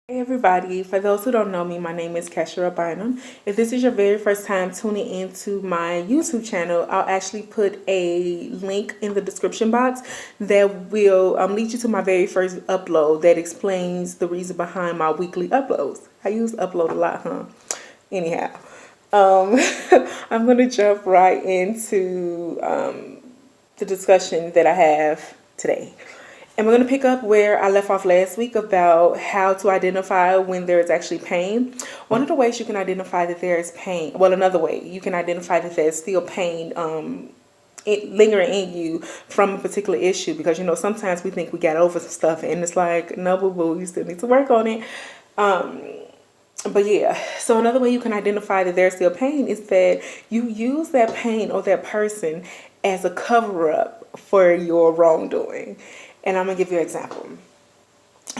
Hey everybody, for those who don't know me, my name is Keshara Bynum. If this is your very first time tuning into my YouTube channel, I'll actually put a link in the description box that will lead you to my very first upload that explains the reason behind my weekly uploads. I use upload a lot, huh? Anyhow, um, I'm going to jump right into the discussion that I have today. And we're going to pick up where I left off last week about how to identify when there is actually pain. One of the ways you can identify that there is pain, well, another way you can identify that there's still pain lingering in you from a particular issue, because sometimes we think we got over some stuff and it's like, no, boo boo, you still need to work on it. But yeah, so another way you can identify that there's still pain is that you use that pain or that person as a cover up for your wrongdoing. And I'm gonna give you an example.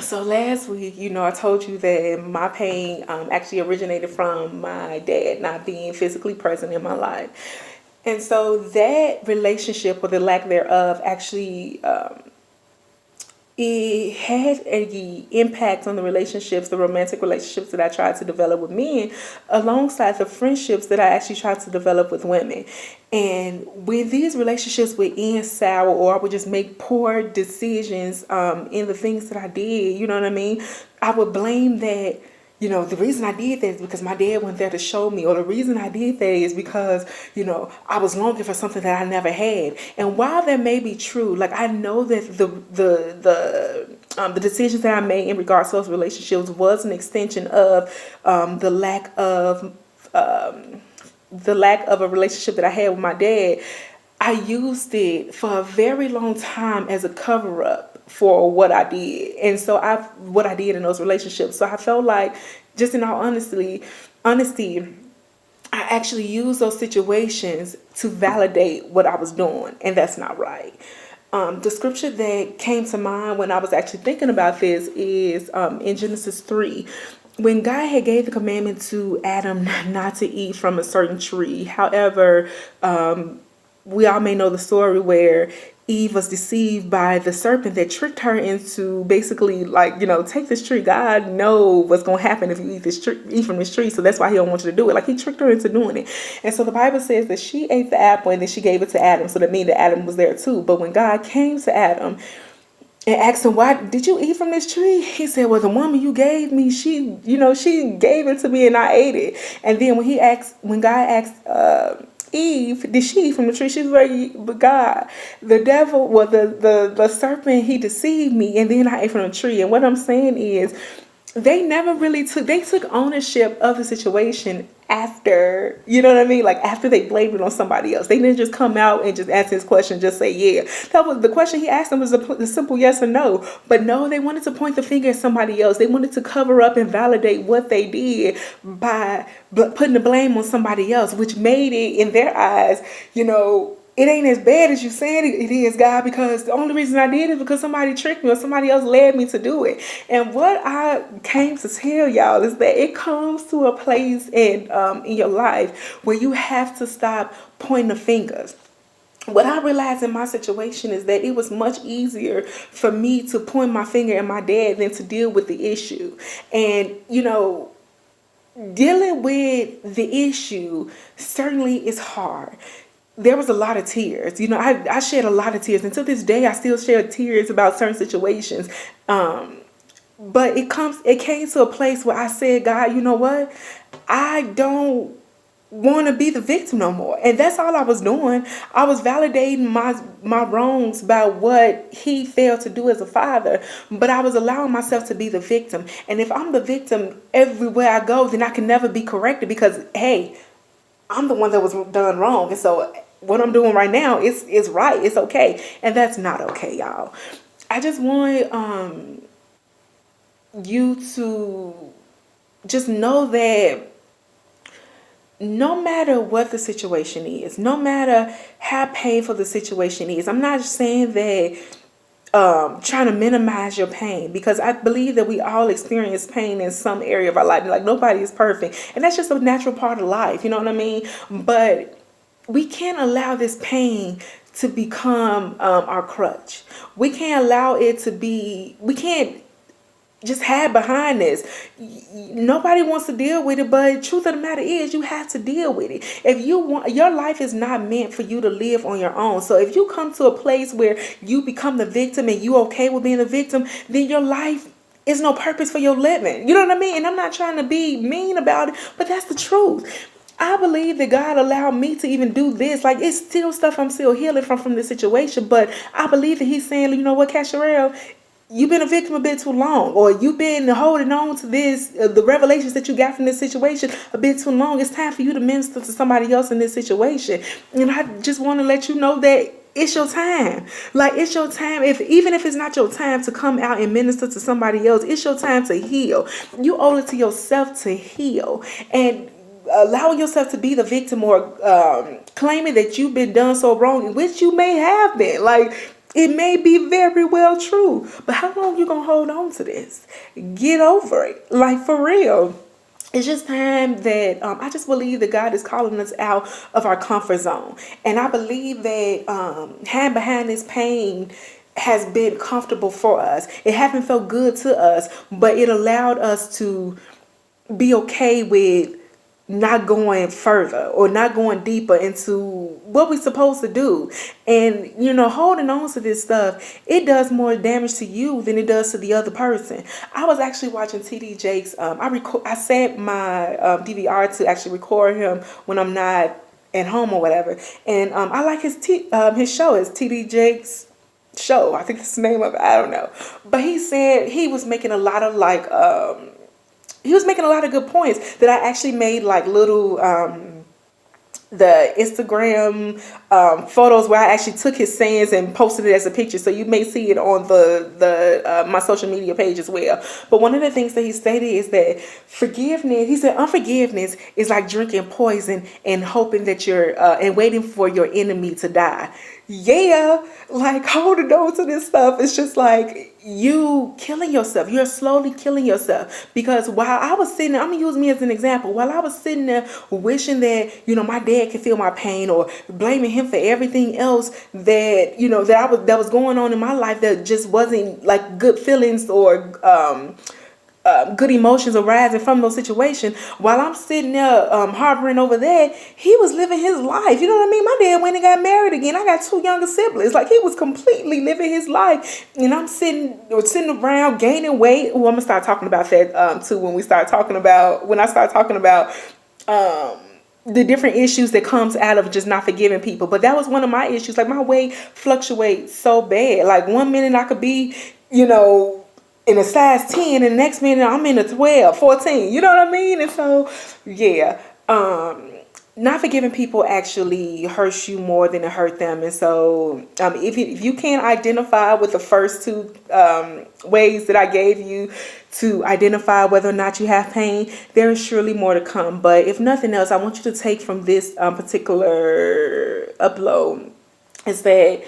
So last week, I told you that my pain actually originated from my dad not being physically present in my life. And so that relationship or the lack thereof actually it had a impact on the relationships, the romantic relationships that I tried to develop with men, alongside the friendships that I actually tried to develop with women. And when these relationships would end sour, or I would just make poor decisions in the things that I did, you know what I mean? I would blame that, the reason I did that is because my dad went there to show me, or the reason I did that is because, I was longing for something that I never had. And while that may be true, like I know that the decisions that I made in regards to those relationships was an extension of the lack of a relationship that I had with my dad. I used it for a very long time as a cover up for what I did. And so what I did in those relationships. So I felt like, just in all honesty, I actually used those situations to validate what I was doing, and that's not right. The scripture that came to mind when I was actually thinking about this is in Genesis 3, when God had gave the commandment to Adam not to eat from a certain tree. However, we all may know the story where Eve was deceived by the serpent that tricked her into basically, like, take this tree. God know what's gonna happen if you eat from this tree. So that's why he don't want you to do it. Like, he tricked her into doing it. And so the Bible says that she ate the apple and then she gave it to Adam. So that means that Adam was there too. But when God came to Adam and asked him, why did you eat from this tree? He said, well, the woman you gave me, she gave it to me and I ate it. And then when God asked Eve, did she eat from the tree? She was like, but God, the devil, well, the serpent, he deceived me and then I ate from the tree. And what I'm saying is, they took ownership of the situation after, you know what I mean? Like, after they blamed it on somebody else. They didn't just come out and just ask this question, just say, yeah. That was the question he asked them, was a simple yes or no. But no, they wanted to point the finger at somebody else. They wanted to cover up and validate what they did by putting the blame on somebody else, which made it, in their eyes, it ain't as bad as you saying it is, God, because the only reason I did it is because somebody tricked me or somebody else led me to do it. And what I came to tell y'all is that it comes to a place in your life where you have to stop pointing the fingers. What I realized in my situation is that it was much easier for me to point my finger at my dad than to deal with the issue. And, dealing with the issue certainly is hard. There was a lot of tears. I shed a lot of tears. And to this day, I still shed tears about certain situations. But it came to a place where I said, God, you know what? I don't want to be the victim no more. And that's all I was doing. I was validating my wrongs by what he failed to do as a father, but I was allowing myself to be the victim. And if I'm the victim everywhere I go, then I can never be corrected, because hey, I'm the one that was done wrong. And so what I'm doing right now is right. It's okay. And that's not okay, y'all. I just want you to just know that no matter what the situation is, no matter how painful the situation is, I'm not saying that trying to minimize your pain, because I believe that we all experience pain in some area of our life. Like, nobody is perfect, and that's just a natural part of life. You know what I mean? But we can't allow this pain to become our crutch. We can't allow it to be. We can't just hide behind this. Nobody wants to deal with it, but truth of the matter is you have to deal with it. If you want, your life is not meant for you to live on your own. So if you come to a place where you become the victim and you okay with being a victim, then your life is no purpose for your living. You know what I mean? And I'm not trying to be mean about it, but that's the truth. I believe that God allowed me to even do this. Like, it's still stuff I'm still healing from this situation. But I believe that He's saying, you know what, Casherelle, you've been a victim a bit too long, or you've been holding on to this, the revelations that you got from this situation a bit too long. It's time for you to minister to somebody else in this situation. And I just want to let you know that it's your time. Like, it's your time. Even if it's not your time to come out and minister to somebody else, it's your time to heal. You owe it to yourself to heal. And allowing yourself to be the victim, or claiming that you've been done so wrong, which you may have been. Like, it may be very well true, but how long you gonna hold on to this? Get over it. Like, for real. It's just time that I just believe that God is calling us out of our comfort zone. And I believe that hiding behind this pain has been comfortable for us. It hasn't felt good to us, but it allowed us to be okay with not going further or not going deeper into what we're supposed to do. And, holding on to this stuff, it does more damage to you than it does to the other person. I was actually watching TD Jakes. I set my DVR to actually record him when I'm not at home or whatever. And I like his show. It's TD Jakes show. I think that's the name of it. I don't know. But he said he was making a lot of good points that I actually made like little the Instagram photos where I actually took his sayings and posted it as a picture. So you may see it on the my social media page as well. But one of the things that he stated is that he said unforgiveness is like drinking poison and hoping that and waiting for your enemy to die. Yeah, like holding on to this stuff, it's just like you killing yourself. You're slowly killing yourself. Because while I was sitting there, I'm gonna use me as an example. While I was sitting there wishing that, my dad could feel my pain, or blaming him for everything else that, that was going on in my life that just wasn't like good feelings or good emotions arising from those situations. While I'm sitting there harboring over that, he was living his life. You know what I mean? My dad went and got married again. I got 2 younger siblings. Like, he was completely living his life. And I'm sitting around gaining weight. Oh, I'm going to start talking about that too when I start talking about the different issues that comes out of just not forgiving people. But that was one of my issues. Like, my weight fluctuates so bad. Like, one minute I could be, in a size 10, and the next minute I'm in a 12, 14. You know what I mean? And so, yeah, not forgiving people actually hurts you more than it hurt them. And so if you can't identify with the first 2 ways that I gave you to identify whether or not you have pain, there is surely more to come. But if nothing else, I want you to take from this particular upload is that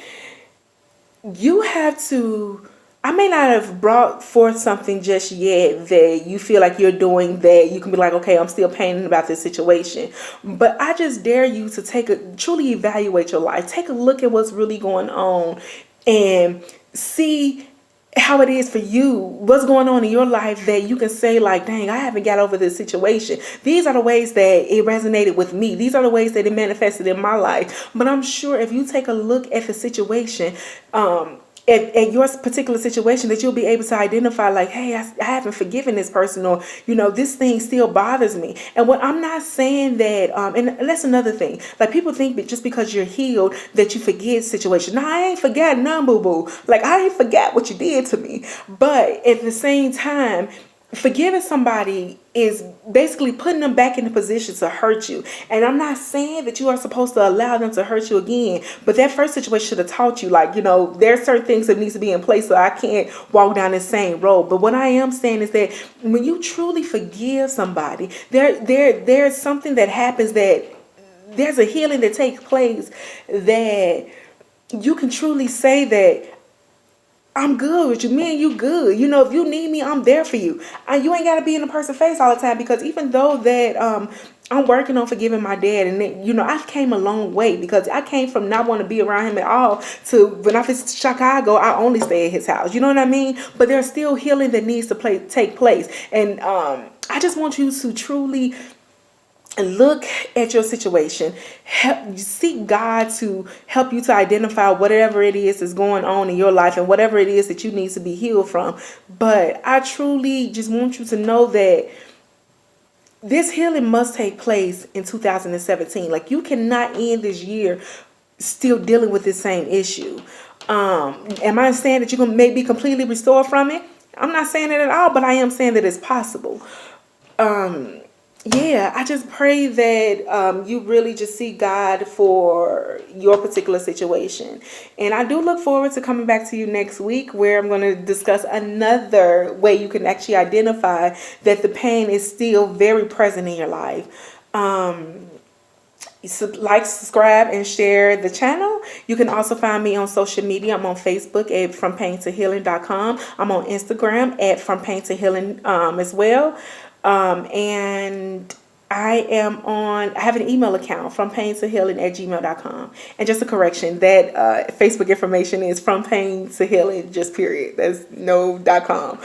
you have to... I may not have brought forth something just yet that you feel like you're doing that you can be like, okay, I'm still pained about this situation. But I just dare you to truly evaluate your life. Take a look at what's really going on and see how it is for you, what's going on in your life that you can say like, dang, I haven't got over this situation. These are the ways that it resonated with me. These are the ways that it manifested in my life. But I'm sure if you take a look at the situation, at your particular situation, that you'll be able to identify like, hey, I haven't forgiven this person, or, this thing still bothers me. And what I'm not saying that, and that's another thing, like people think that just because you're healed that you forget situation. No, I ain't forgot none, boo-boo. Like, I ain't forgot what you did to me. But at the same time, forgiving somebody is basically putting them back in the position to hurt you. And I'm not saying that you are supposed to allow them to hurt you again, but that first situation should have taught you, like, there are certain things that needs to be in place so I can't walk down the same road. But what I am saying is that when you truly forgive somebody, there's something that happens, that there's a healing that takes place, that you can truly say that I'm good with you. Me and you good. If you need me, I'm there for you. You ain't got to be in a person's face all the time, because even though that I'm working on forgiving my dad, and then, I've came a long way because I came from not wanting to be around him at all to when I visit Chicago, I only stay at his house. You know what I mean? But there's still healing that needs to take place, and I just want you to truly look at your situation, seek God to help you to identify whatever it is that's going on in your life and whatever it is that you need to be healed from. But I truly just want you to know that this healing must take place in 2017. Like, you cannot end this year still dealing with this same issue. Am I saying that you're going to maybe be completely restored from it? I'm not saying it at all, but I am saying that it's possible. Yeah, I just pray that you really just see God for your particular situation. And I do look forward to coming back to you next week, where I'm going to discuss another way you can actually identify that the pain is still very present in your life. Like, subscribe, and share the channel. You can also find me on social media. I'm on Facebook at FromPainToHealing.com. I'm on Instagram at FromPainToHealing as well. And I have an email account, FromPainToHealing@gmail.com. And just a correction, that Facebook information is From Pain to Healing, just period. There's no .com.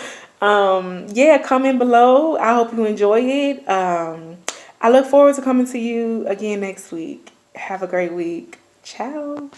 Yeah, comment below. I hope you enjoy it. I look forward to coming to you again next week. Have a great week. Ciao.